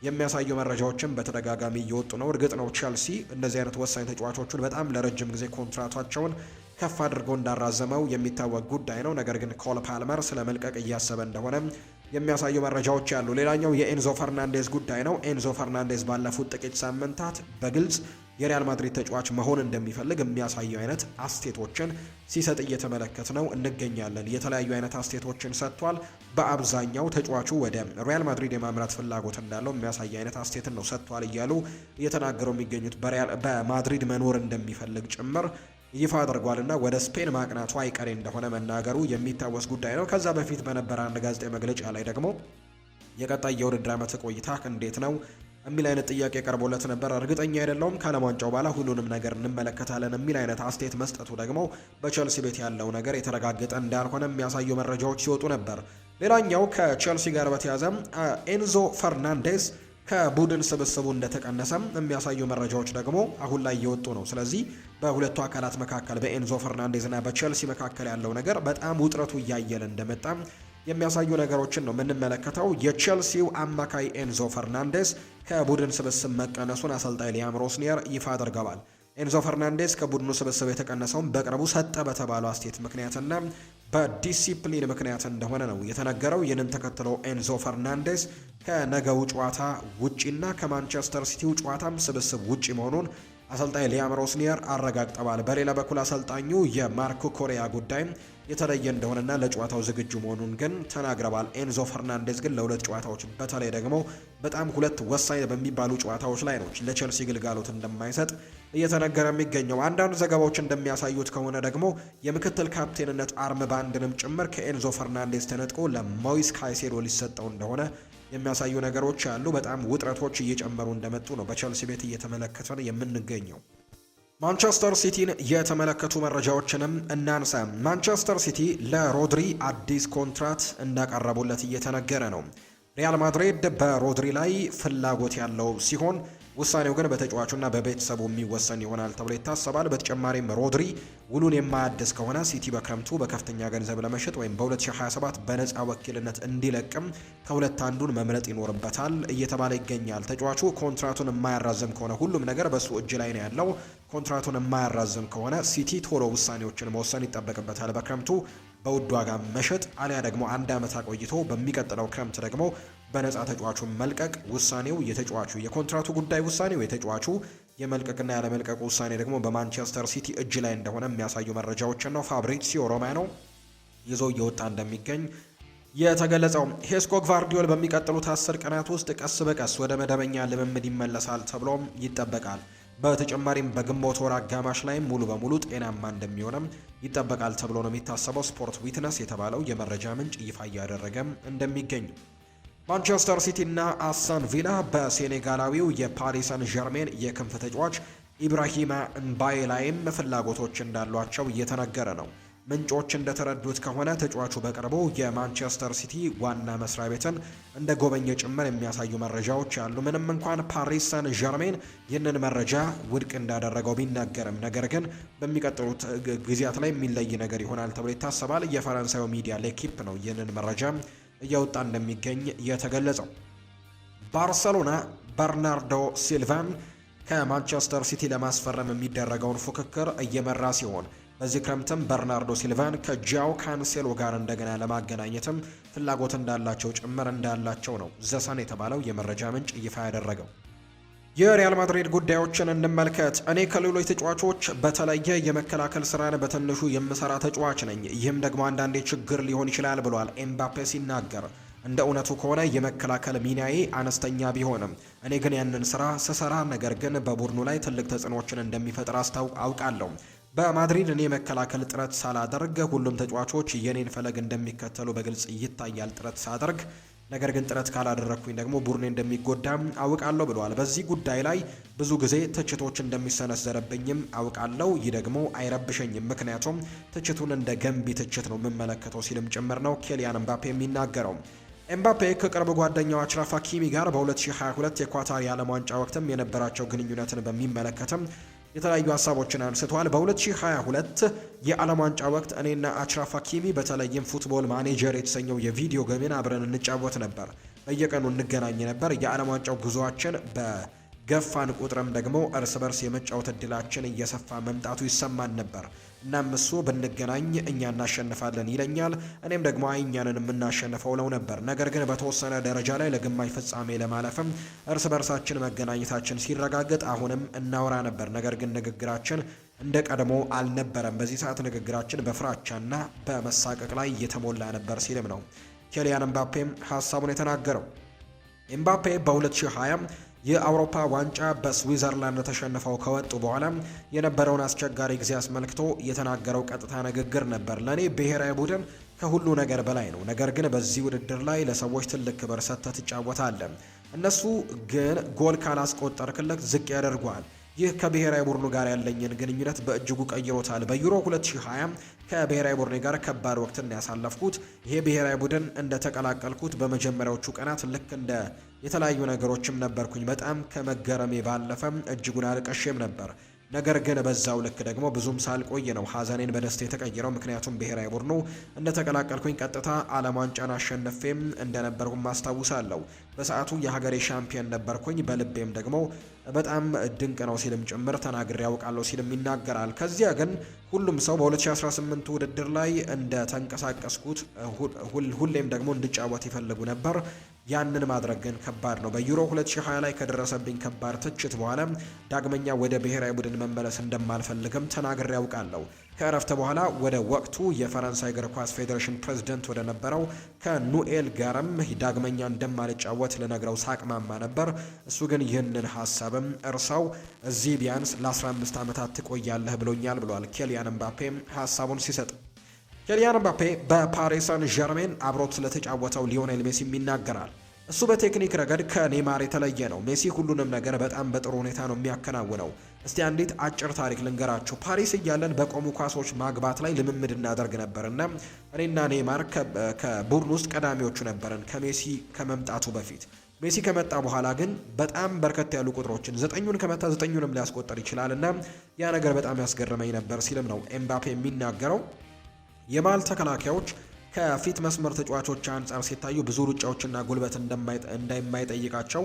የሚያሳዩ መረጃዎችን በተደጋጋሚ እየወጡ ነው። እርግጥ ነው ቼልሲ እንደዚህ አይነት ወሳኝ ተጫዋቾቹን በጣም ለረጅም ጊዜ ኮንትራታቸውን ከፍ አድርገው እንዳራዘመው የሚታወቅ ጉዳይ ነው። ነገር ግን ኮል ፓልመር ስለመልቀቅ እያሰበ እንደሆነ የሚያሳዩ መረጃዎች ያሉ። ሌላኛው የኤንዞ ፈርናንዴዝ ጉዳይ ነው። ኤንዞ ፈርናንዴዝ ባለፉት ጥቂት ሳምንታት በግልጽ የሪያል ማድሪድ ተጫዋች መሆን እንደሚፈልግ የሚያሳዩ አይነት አስቴቶችን ሲሰጥ እየተመለከት ነው እንገኛለን። የተለያዩ አይነት አስቴቶችን ሰጥቷል። በአብዛኛው ተጫዋቹ ወደ ሪያል ማድሪድ የማምራት ፍላጎት እንዳለው የሚያሳይ አይነት አስቴትን ነው ሰጥቷል እያሉ እየተናገሩ የሚገኙት በማድሪድ መኖር እንደሚፈልግ ጭምር ይፋ አድርጓልና ወደ ስፔን ማቅናቱ አይቀሬ እንደሆነ መናገሩ የሚታወስ ጉዳይ ነው። ከዛ በፊት በነበረ አንድ ጋዜጣዊ መግለጫ ላይ ደግሞ የቀጣይ የውድድር ዓመት ቆይታ እንዴት ነው የሚል አይነት ጥያቄ ቀርቦለት ነበር። እርግጠኛ አይደለውም፣ ከዓለም ዋንጫው በኋላ ሁሉንም ነገር እንመለከታለን የሚል አይነት አስተያየት መስጠቱ ደግሞ በቼልሲ ቤት ያለው ነገር የተረጋገጠ እንዳልሆነ የሚያሳዩ መረጃዎች ሲወጡ ነበር። ሌላኛው ከቼልሲ ጋር በተያያዘ ኤንዞ ፈርናንዴዝ ከቡድን ስብስቡ እንደተቀነሰም የሚያሳዩ መረጃዎች ደግሞ አሁን ላይ እየወጡ ነው። ስለዚህ በሁለቱ አካላት መካከል በኤንዞ ፈርናንዴዝ እና በቼልሲ መካከል ያለው ነገር በጣም ውጥረቱ እያየለ እንደመጣ የሚያሳዩ ነገሮችን ነው የምንመለከተው። የቼልሲው አማካይ ኤንዞ ፈርናንዴዝ ከቡድን ስብስብ መቀነሱን አሰልጣኝ ሊያም ሮስኒየር ይፋ አድርገዋል። ኤንዞ ፈርናንዴዝ ከቡድኑ ስብስብ የተቀነሰውን በቅርቡ ሰጠ በተባለው አስቴት ምክንያትና በዲሲፕሊን ምክንያት እንደሆነ ነው የተነገረው። ይህንን ተከትሎ ኤንዞ ፈርናንዴዝ ከነገው ጨዋታ ውጪና ከማንቸስተር ሲቲው ጨዋታም ስብስብ ውጪ መሆኑን አሰልጣኝ ሊያም ሮስኒየር አረጋግጠዋል። በሌላ በኩል አሰልጣኙ የማርኮ ኮሪያ ጉዳይ የተለየ እንደሆነና ለጨዋታው ዝግጁ መሆኑን ግን ተናግረዋል። ኤንዞ ፈርናንዴዝ ግን ለሁለት ጨዋታዎች በተለይ ደግሞ በጣም ሁለት ወሳኝ በሚባሉ ጨዋታዎች ላይ ነው ለቼልሲ ግልጋሎት እንደማይሰጥ እየተነገረ የሚገኘው። አንዳንድ ዘገባዎች እንደሚያሳዩት ከሆነ ደግሞ የምክትል ካፕቴንነት አርም ባንድንም ጭምር ከኤንዞ ፈርናንዴዝ ተነጥቆ ለሞይስ ካይሴዶ ሊሰጠው እንደሆነ የሚያሳዩ ነገሮች አሉ። በጣም ውጥረቶች እየጨመሩ እንደመጡ ነው በቼልሲ ቤት እየተመለከተን የምንገኘው። ማንቸስተር ሲቲን የተመለከቱ መረጃዎችንም እናንሳ። ማንቸስተር ሲቲ ለሮድሪ አዲስ ኮንትራት እንዳቀረቡለት እየተነገረ ነው። ሪያል ማድሪድ በሮድሪ ላይ ፍላጎት ያለው ሲሆን ውሳኔው ግን በተጫዋቹና በቤተሰቡ የሚወሰን ይሆናል ተብሎ ይታሰባል። በተጨማሪም ሮድሪ ውሉን የማያድስ ከሆነ ሲቲ በክረምቱ በከፍተኛ ገንዘብ ለመሸጥ ወይም በ2027 በነፃ ወኪልነት እንዲለቅም ከሁለት አንዱን መምረጥ ይኖርበታል እየተባለ ይገኛል። ተጫዋቹ ኮንትራቱን የማያራዝም ከሆነ ሁሉም ነገር በሱ እጅ ላይ ነው ያለው። ኮንትራቱን የማያራዝም ከሆነ ሲቲ ቶሎ ውሳኔዎችን መወሰን ይጠበቅበታል። በክረምቱ በውድ ዋጋ መሸጥ አሊያ ደግሞ አንድ ዓመት አቆይቶ በሚቀጥለው ክረምት ደግሞ በነፃ ተጫዋቹን መልቀቅ። ውሳኔው የተጫዋቹ የኮንትራቱ ጉዳይ ውሳኔው የተጫዋቹ የመልቀቅና ያለመልቀቁ ውሳኔ ደግሞ በማንቸስተር ሲቲ እጅ ላይ እንደሆነ የሚያሳዩ መረጃዎችን ነው ፋብሪዚዮ ሮማኖ ይዞ እየወጣ እንደሚገኝ የተገለጸው። ሄስኮ ግቫርዲዮል በሚቀጥሉት 10 ቀናት ውስጥ ቀስ በቀስ ወደ መደበኛ ልምምድ ይመለሳል ተብሎም ይጠበቃል። በተጨማሪም በግንቦት ወር አጋማሽ ላይ ሙሉ በሙሉ ጤናማ እንደሚሆንም ይጠበቃል ተብሎ ነው የሚታሰበው። ስፖርት ዊትነስ የተባለው የመረጃ ምንጭ ይፋ እያደረገም እንደሚገኝ ማንቸስተር ሲቲ እና አስቶን ቪላ በሴኔጋላዊው የፓሪስ ሰን ዠርሜን የክንፍ ተጫዋች ኢብራሂማ እምባዬ ላይም ፍላጎቶች እንዳሏቸው እየተነገረ ነው። ምንጮች እንደተረዱት ከሆነ ተጫዋቹ በቅርቡ የማንቸስተር ሲቲ ዋና መስሪያ ቤትን እንደ ጎበኘ ጭምር የሚያሳዩ መረጃዎች አሉ። ምንም እንኳን ፓሪስ ሰን ዠርሜን ይህንን መረጃ ውድቅ እንዳደረገው ቢናገርም፣ ነገር ግን በሚቀጥሉት ጊዜያት ላይ የሚለይ ነገር ይሆናል ተብሎ ይታሰባል። የፈረንሳዩ ሚዲያ ሌኪፕ ነው ይህንን መረጃ እያወጣ እንደሚገኝ የተገለጸው። ባርሰሎና በርናርዶ ሲልቫን ከማንቸስተር ሲቲ ለማስፈረም የሚደረገውን ፉክክር እየመራ ሲሆን በዚህ ክረምትም በርናርዶ ሲልቫን ከጃው ካንሴሎ ጋር እንደገና ለማገናኘትም ፍላጎት እንዳላቸው ጭምር እንዳላቸው ነው ዘሰን የተባለው የመረጃ ምንጭ ይፋ ያደረገው። የሪያል ማድሪድ ጉዳዮችን እንመልከት። እኔ ከሌሎች ተጫዋቾች በተለየ የመከላከል ስራን በትንሹ የምሰራ ተጫዋች ነኝ። ይህም ደግሞ አንዳንዴ ችግር ሊሆን ይችላል ብሏል ኤምባፔ ሲናገር። እንደ እውነቱ ከሆነ የመከላከል ሚናዬ አነስተኛ ቢሆንም እኔ ግን ያንን ስራ ስሰራ ነገር ግን በቡድኑ ላይ ትልቅ ተጽዕኖዎችን እንደሚፈጥር አውቃለሁ። በማድሪድ እኔ መከላከል ጥረት ሳላደርግ ሁሉም ተጫዋቾች የኔን ፈለግ እንደሚከተሉ በግልጽ ይታያል። ጥረት ሳደርግ ነገር ግን ጥረት ካላደረኩኝ ደግሞ ቡድኔ እንደሚጎዳ አውቃለሁ ብለዋል። በዚህ ጉዳይ ላይ ብዙ ጊዜ ትችቶች እንደሚሰነዘረብኝም አውቃለሁ። ይህ ደግሞ አይረብሸኝም፣ ምክንያቱም ትችቱን እንደ ገንቢ ትችት ነው የምመለከተው ሲልም ጭምር ነው ኬሊያን ኤምባፔ የሚናገረው። ኤምባፔ ከቅርብ ጓደኛው አችራፍ ሀኪሚ ጋር በ2022 የኳታር የዓለም ዋንጫ ወቅትም የነበራቸው ግንኙነትን በሚመለከትም የተለያዩ ሀሳቦችን አንስተዋል። በ2022 የዓለም ዋንጫ ወቅት እኔና አችራፍ ሀኪሚ በተለይም ፉትቦል ማኔጀር የተሰኘው የቪዲዮ ገቢን አብረን እንጫወት ነበር። በየቀኑ እንገናኝ ነበር። የዓለም ዋንጫው ጉዞአችን በገፋን ቁጥርም ደግሞ እርስ በርስ የመጫወት እድላችን እየሰፋ መምጣቱ ይሰማን ነበር። እናም እሱ ብንገናኝ እኛ እናሸንፋለን ይለኛል፣ እኔም ደግሞ እኛንን የምናሸንፈው ለው ነበር። ነገር ግን በተወሰነ ደረጃ ላይ ለግማሽ ፍጻሜ ለማለፍም እርስ በርሳችን መገናኘታችን ሲረጋገጥ አሁንም እናወራ ነበር። ነገር ግን ንግግራችን እንደ ቀድሞ አልነበረም። በዚህ ሰዓት ንግግራችን በፍራቻና በመሳቀቅ ላይ እየተሞላ ነበር ሲልም ነው ኬሊያን ኤምባፔም ሀሳቡን የተናገረው። ኤምባፔ በ2020 የአውሮፓ ዋንጫ በስዊዘርላንድ ተሸንፈው ከወጡ በኋላ የነበረውን አስቸጋሪ ጊዜ አስመልክቶ የተናገረው ቀጥታ ንግግር ነበር። ለኔ ብሔራዊ ቡድን ከሁሉ ነገር በላይ ነው። ነገር ግን በዚህ ውድድር ላይ ለሰዎች ትልቅ ክብር ሰጥተህ ትጫወታለህ። እነሱ ግን ጎል ካላስቆጠርክለት ዝቅ ያደርጓል። ይህ ከብሔራዊ ቡድኑ ጋር ያለኝን ግንኙነት በእጅጉ ቀይሮታል። በዩሮ 2020 ከብሔራዊ ቡድኔ ጋር ከባድ ወቅትን ያሳለፍኩት። ይሄ ብሔራዊ ቡድን እንደተቀላቀልኩት በመጀመሪያዎቹ ቀናት ልክ እንደ የተለያዩ ነገሮችም ነበርኩኝ። በጣም ከመገረሜ ባለፈም እጅጉን አልቀሼም ነበር። ነገር ግን በዛው ልክ ደግሞ ብዙም ሳልቆይ ነው ሀዘኔን በደስታ የተቀየረው። ምክንያቱም ብሔራዊ ቡድኑ እንደተቀላቀልኩኝ ቀጥታ ዓለም ዋንጫን አሸንፌም እንደነበርኩም አስታውሳለሁ። በሰዓቱ የሀገሬ ሻምፒዮን ነበርኩኝ። በልቤም ደግሞ በጣም ድንቅ ነው ሲልም ጭምር ተናግሬ ያውቃለሁ ሲልም ይናገራል። ከዚያ ግን ሁሉም ሰው በ2018 ውድድር ላይ እንደ ተንቀሳቀስኩት ሁሌም ደግሞ እንድጫወት ይፈልጉ ነበር። ያንን ማድረግ ግን ከባድ ነው። በዩሮ 2020 ላይ ከደረሰብኝ ከባድ ትችት በኋላ ዳግመኛ ወደ ብሔራዊ ቡድን መመለስ እንደማልፈልግም ተናግሬ ያውቃለሁ። ከእረፍት በኋላ ወደ ወቅቱ የፈረንሳይ እግር ኳስ ፌዴሬሽን ፕሬዝዳንት ወደ ነበረው ከኑኤል ጋርም ዳግመኛ እንደማልጫወት ልነግረው ሳቅማማ ነበር። እሱ ግን ይህንን ሀሳብም እርሳው፣ እዚህ ቢያንስ ለ15 ዓመታት ትቆያለህ ብሎኛል ብሏል ኬሊያን ኤምባፔ ሀሳቡን ሲሰጥ። ኬሊያን ኤምባፔ በፓሪስ ሰን ዠርሜን አብሮት ስለተጫወተው ሊዮኔል ሜሲም ይናገራል። እሱ በቴክኒክ ረገድ ከኔማር የተለየ ነው። ሜሲ ሁሉንም ነገር በጣም በጥሩ ሁኔታ ነው የሚያከናውነው። እስቲ አንዲት አጭር ታሪክ ልንገራችሁ። ፓሪስ እያለን በቆሙ ኳሶች ማግባት ላይ ልምምድ እናደርግ ነበርና እኔና ኔይማር ከቡድን ውስጥ ቀዳሚዎቹ ነበርን ከሜሲ ከመምጣቱ በፊት። ሜሲ ከመጣ በኋላ ግን በጣም በርከት ያሉ ቁጥሮችን 9ኙን ከመታ 9ኙንም ሊያስቆጥር ይችላልና ያ ነገር በጣም ያስገርመኝ ነበር ሲልም ነው ኤምባፔ የሚናገረው። የመሃል ተከላካዮች ከፊት መስመር ተጫዋቾች አንጻር ሲታዩ ብዙ ሩጫዎችና ጉልበት እንደማይጠይቃቸው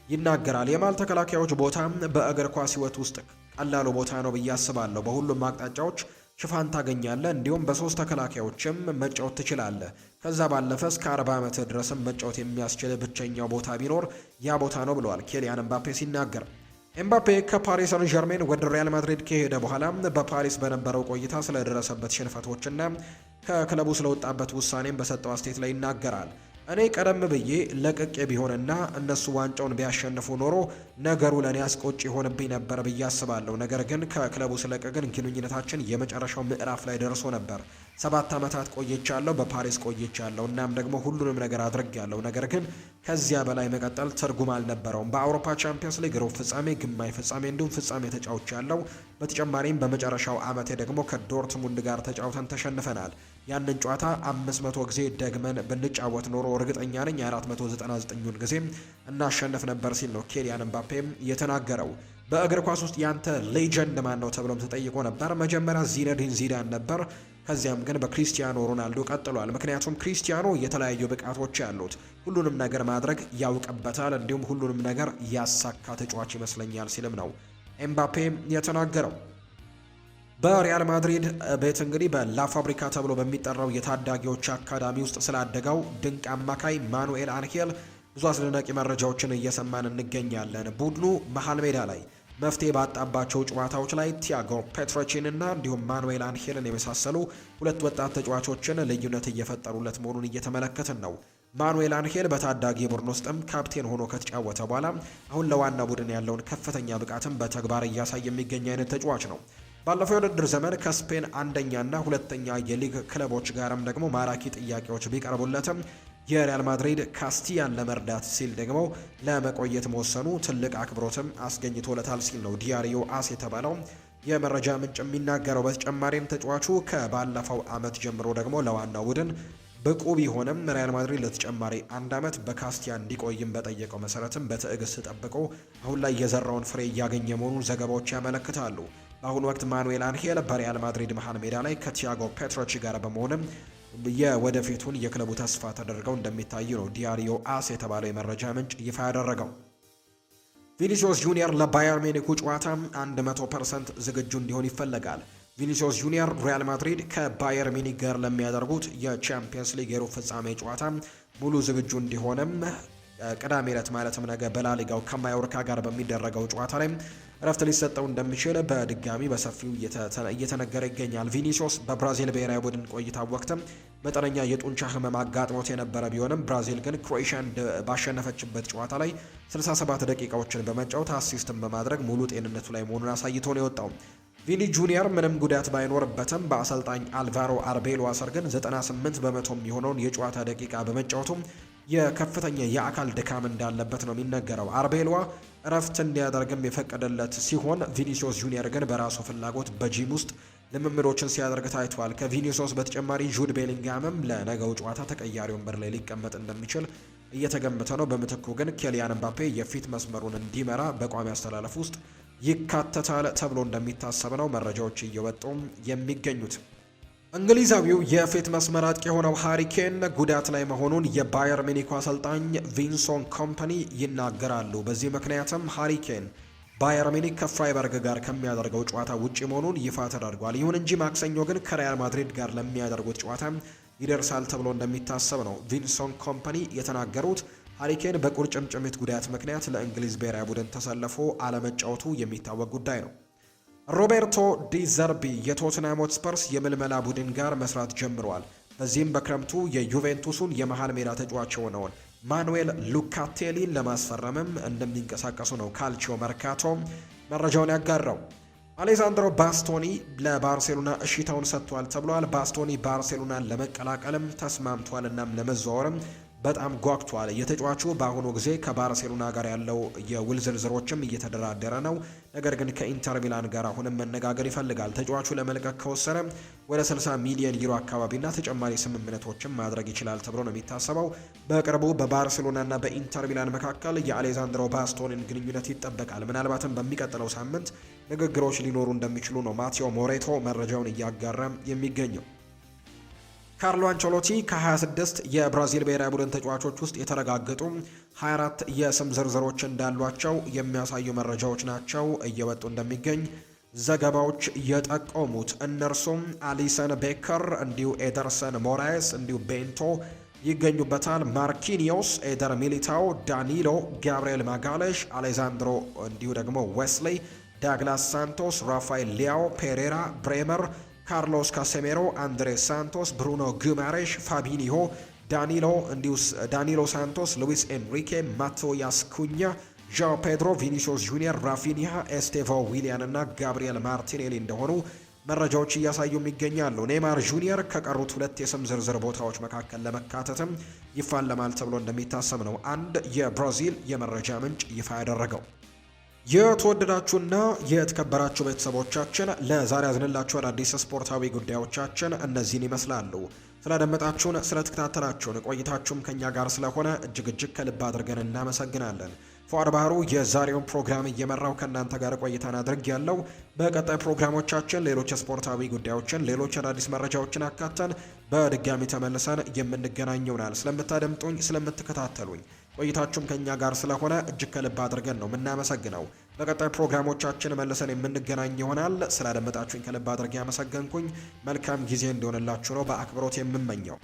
ይናገራል። የመሃል ተከላካዮች ቦታ በእግር ኳስ ሕይወት ውስጥ ቀላሉ ቦታ ነው ብዬ አስባለሁ። በሁሉም አቅጣጫዎች ሽፋን ታገኛለህ፣ እንዲሁም በሶስት ተከላካዮችም መጫወት ትችላለህ። ከዛ ባለፈ እስከ 40 ዓመት ድረስም መጫወት የሚያስችል ብቸኛው ቦታ ቢኖር ያ ቦታ ነው ብለዋል ኬሊያን ኤምባፔ ሲናገር። ኤምባፔ ከፓሪስ ሰን ዠርሜን ወደ ሪያል ማድሪድ ከሄደ በኋላ በፓሪስ በነበረው ቆይታ ስለደረሰበት ሽንፈቶችና ከክለቡ ስለወጣበት ውሳኔም በሰጠው አስተያየት ላይ ይናገራል። እኔ ቀደም ብዬ ለቅቄ ቢሆንና እነሱ ዋንጫውን ቢያሸንፉ ኖሮ ነገሩ ለእኔ አስቆጭ ይሆንብኝ ነበር ብዬ አስባለሁ። ነገር ግን ከክለቡ ስለቅ ግን ግንኙነታችን የመጨረሻው ምዕራፍ ላይ ደርሶ ነበር። 7 ዓመታት ቆይቻለሁ፣ በፓሪስ ቆይቻለሁ፣ እናም ደግሞ ሁሉንም ነገር አድርጌያለሁ። ነገር ግን ከዚያ በላይ መቀጠል ትርጉም አልነበረውም። በአውሮፓ ቻምፒየንስ ሊግ ሩብ ፍጻሜ፣ ግማሽ ፍጻሜ እንዲሁም ፍጻሜ ተጫውቻለሁ። በተጨማሪም በመጨረሻው ዓመቴ ደግሞ ከዶርትሙንድ ጋር ተጫውተን ተሸንፈናል። ያንን ጨዋታ 500 ጊዜ ደግመን ብንጫወት ኖሮ እርግጠኛ ነኝ 499ኙን ጊዜ እናሸንፍ ነበር ሲል ነው ኬሊያን ኤምባፔ የተናገረው። በእግር ኳስ ውስጥ ያንተ ሌጀንድ ማን ነው ተብሎም ተጠይቆ ነበር። መጀመሪያ ዚነዲን ዚዳን ነበር። ከዚያም ግን በክሪስቲያኖ ሮናልዶ ቀጥሏል። ምክንያቱም ክሪስቲያኖ የተለያዩ ብቃቶች ያሉት ሁሉንም ነገር ማድረግ ያውቅበታል፣ እንዲሁም ሁሉንም ነገር ያሳካ ተጫዋች ይመስለኛል ሲልም ነው ኤምባፔ የተናገረው። በሪያል ማድሪድ ቤት እንግዲህ በላ ፋብሪካ ተብሎ በሚጠራው የታዳጊዎች አካዳሚ ውስጥ ስላደገው ድንቅ አማካይ ማኑኤል አንሄል ብዙ አስደናቂ መረጃዎችን እየሰማን እንገኛለን። ቡድኑ መሃል ሜዳ ላይ መፍትሄ ባጣባቸው ጨዋታዎች ላይ ቲያጎ ፔትሮቺን እና እንዲሁም ማኑኤል አንሄልን የመሳሰሉ ሁለት ወጣት ተጫዋቾችን ልዩነት እየፈጠሩለት መሆኑን እየተመለከትን ነው። ማኑኤል አንሄል በታዳጊ ቡድን ውስጥም ካፕቴን ሆኖ ከተጫወተ በኋላ አሁን ለዋና ቡድን ያለውን ከፍተኛ ብቃትም በተግባር እያሳየ የሚገኝ አይነት ተጫዋች ነው። ባለፈው የውድድር ዘመን ከስፔን አንደኛና ሁለተኛ የሊግ ክለቦች ጋርም ደግሞ ማራኪ ጥያቄዎች ቢቀርቡለትም የሪያል ማድሪድ ካስቲያን ለመርዳት ሲል ደግሞ ለመቆየት መወሰኑ ትልቅ አክብሮትም አስገኝቶለታል ሲል ነው ዲያሪዮ አስ የተባለው የመረጃ ምንጭ የሚናገረው። በተጨማሪም ተጫዋቹ ከባለፈው ዓመት ጀምሮ ደግሞ ለዋናው ቡድን ብቁ ቢሆንም ሪያል ማድሪድ ለተጨማሪ 1 ዓመት በካስቲያን እንዲቆይም በጠየቀው መሰረትም በትዕግስት ጠብቆ አሁን ላይ የዘራውን ፍሬ እያገኘ መሆኑን ዘገባዎች ያመለክታሉ። በአሁኑ ወቅት ማኑኤል አንሄል በሪያል ማድሪድ መሃል ሜዳ ላይ ከቲያጎ ፔትሮቺ ጋር በመሆንም የወደፊቱን የክለቡ ተስፋ ተደርገው እንደሚታዩ ነው ዲያሪዮ አስ የተባለው የመረጃ ምንጭ ይፋ ያደረገው። ቪኒሲዮስ ጁኒየር ለባየር ሚኒኩ ጨዋታ 100% ዝግጁ እንዲሆን ይፈለጋል። ቪኒሲዮስ ጁኒየር ሪያል ማድሪድ ከባየር ሚኒክ ጋር ለሚያደርጉት የቻምፒየንስ ሊግ የሩብ ፍጻሜ ጨዋታ ሙሉ ዝግጁ እንዲሆንም ቅዳሜ ዕለት ማለትም ነገ በላሊጋው ከማዮርካ ጋር በሚደረገው ጨዋታ ላይ እረፍት ሊሰጠው እንደሚችል በድጋሚ በሰፊው እየተነገረ ይገኛል። ቪኒሲዮስ በብራዚል ብሔራዊ ቡድን ቆይታ ወቅትም መጠነኛ የጡንቻ ህመም አጋጥሞት የነበረ ቢሆንም ብራዚል ግን ክሮኤሽያን ባሸነፈችበት ጨዋታ ላይ 67 ደቂቃዎችን በመጫወት አሲስትን በማድረግ ሙሉ ጤንነቱ ላይ መሆኑን አሳይቶ ነው የወጣው። ቪኒ ጁኒየር ምንም ጉዳት ባይኖርበትም በአሰልጣኝ አልቫሮ አርቤሎ ስር ግን 98 በመቶ የሚሆነውን የጨዋታ ደቂቃ በመጫወቱም የከፍተኛ የአካል ድካም እንዳለበት ነው የሚነገረው። አርቤሏ እረፍት እንዲያደርግም የፈቀደለት ሲሆን ቪኒሲዮስ ጁኒየር ግን በራሱ ፍላጎት በጂም ውስጥ ልምምዶችን ሲያደርግ ታይቷል። ከቪኒሲዮስ በተጨማሪ ጁድ ቤሊንግሃምም ለነገው ጨዋታ ተቀያሪ ወንበር ላይ ሊቀመጥ እንደሚችል እየተገመተ ነው። በምትኩ ግን ኬሊያን ኤምባፔ የፊት መስመሩን እንዲመራ በቋሚ አስተላለፍ ውስጥ ይካተታል ተብሎ እንደሚታሰብ ነው መረጃዎች እየወጡ የሚገኙት። እንግሊዛዊው የፊት መስመር አጥቂ የሆነው ሃሪ ኬን ጉዳት ላይ መሆኑን የባየር ሚኒኩ አሰልጣኝ ቪንሶን ኮምፓኒ ይናገራሉ። በዚህ ምክንያትም ሃሪ ኬን ባየር ሚኒክ ከፍራይበርግ ጋር ከሚያደርገው ጨዋታ ውጪ መሆኑን ይፋ ተደርጓል። ይሁን እንጂ ማክሰኞ ግን ከሪያል ማድሪድ ጋር ለሚያደርጉት ጨዋታ ይደርሳል ተብሎ እንደሚታሰብ ነው ቪንሶን ኮምፓኒ የተናገሩት። ሃሪ ኬን በቁርጭምጭሚት ጉዳት ምክንያት ለእንግሊዝ ብሔራዊ ቡድን ተሰልፎ አለመጫወቱ የሚታወቅ ጉዳይ ነው። ሮቤርቶ ዲ ዘርቢ የቶትናም ሆትስፐርስ የምልመላ ቡድን ጋር መስራት ጀምረዋል። በዚህም በክረምቱ የዩቬንቱሱን የመሃል ሜዳ ተጫዋች የሆነውን ማኑኤል ሉካቴሊን ለማስፈረምም እንደሚንቀሳቀሱ ነው ካልቺዮ መርካቶ መረጃውን ያጋራው። አሌሳንድሮ ባስቶኒ ለባርሴሎና እሽታውን ሰጥቷል ተብሏል። ባስቶኒ ባርሴሎናን ለመቀላቀልም ተስማምቷል። እናም ለመዘዋወርም በጣም ጓግቷል። የተጫዋቹ በአሁኑ ጊዜ ከባርሴሎና ጋር ያለው የውል ዝርዝሮችም እየተደራደረ ነው። ነገር ግን ከኢንተር ሚላን ጋር አሁንም መነጋገር ይፈልጋል። ተጫዋቹ ለመልቀቅ ከወሰነ ወደ 60 ሚሊዮን ዩሮ አካባቢና ተጨማሪ ስምምነቶችን ማድረግ ይችላል ተብሎ ነው የሚታሰበው። በቅርቡ በባርሴሎናና በኢንተር ሚላን መካከል የአሌዛንድሮ ባስቶኒን ግንኙነት ይጠበቃል። ምናልባትም በሚቀጥለው ሳምንት ንግግሮች ሊኖሩ እንደሚችሉ ነው ማቴዎ ሞሬቶ መረጃውን እያጋራ የሚገኘው። ካርሎ አንቸሎቲ ከ26 የብራዚል ብሔራዊ ቡድን ተጫዋቾች ውስጥ የተረጋገጡ 24 የስም ዝርዝሮች እንዳሏቸው የሚያሳዩ መረጃዎች ናቸው እየወጡ እንደሚገኝ ዘገባዎች የጠቆሙት። እነርሱም አሊሰን ቤከር፣ እንዲሁ ኤደርሰን ሞራይስ፣ እንዲሁ ቤንቶ ይገኙበታል። ማርኪኒዮስ፣ ኤደር ሚሊታው፣ ዳኒሎ፣ ጋብርኤል ማጋሌሽ፣ አሌዛንድሮ እንዲሁ ደግሞ ዌስሊ፣ ዳግላስ ሳንቶስ፣ ራፋኤል ሊያኦ፣ ፔሬራ፣ ብሬመር፣ ካርሎስ ካሴሜሮ፣ አንድሬ ሳንቶስ፣ ብሩኖ ጉማሬሽ፣ ፋቢኒሆ፣ ዳኒሎ ሳንቶስ፣ ሉዊስ ኤንሪኬ፣ ማቶያስ ኩኛ፣ ዣኦ ፔድሮ፣ ቪኒሲዮስ ጁኒየር፣ ራፊኒሃ፣ ኤስቴቮ ዊሊያን እና ጋብሪኤል ማርቲኔሊ እንደሆኑ መረጃዎች እያሳዩም ይገኛሉ። ኔይማር ጁኒየር ከቀሩት 2 የስም ዝርዝር ቦታዎች መካከል ለመካተትም ይፋለማል ተብሎ እንደሚታሰብ ነው አንድ የብራዚል የመረጃ ምንጭ ይፋ ያደረገው። የተወደዳችሁና የተከበራችሁ ቤተሰቦቻችን ለዛሬ ያዝንላችሁ አዳዲስ ስፖርታዊ ጉዳዮቻችን እነዚህን ይመስላሉ። ስላደመጣችሁን፣ ስለተከታተላችሁን ቆይታችሁም ከኛ ጋር ስለሆነ እጅግ ከልብ አድርገን እናመሰግናለን። ፏር ባህሩ የዛሬውን ፕሮግራም እየመራው ከእናንተ ጋር ቆይታን አድርግ ያለው። በቀጣይ ፕሮግራሞቻችን ሌሎች ስፖርታዊ ጉዳዮችን፣ ሌሎች አዳዲስ መረጃዎችን አካተን በድጋሚ ተመልሰን የምንገናኝ ይሆናል። ስለምታደምጡኝ፣ ስለምትከታተሉኝ ቆይታችሁም ከኛ ጋር ስለሆነ እጅግ ከልብ አድርገን ነው የምናመሰግነው። በቀጣይ ፕሮግራሞቻችን መልሰን የምንገናኝ ይሆናል። ስላደመጣችሁኝ ከልብ አድርጌ ያመሰገንኩኝ። መልካም ጊዜ እንደሆነላችሁ ነው በአክብሮት የምመኘው።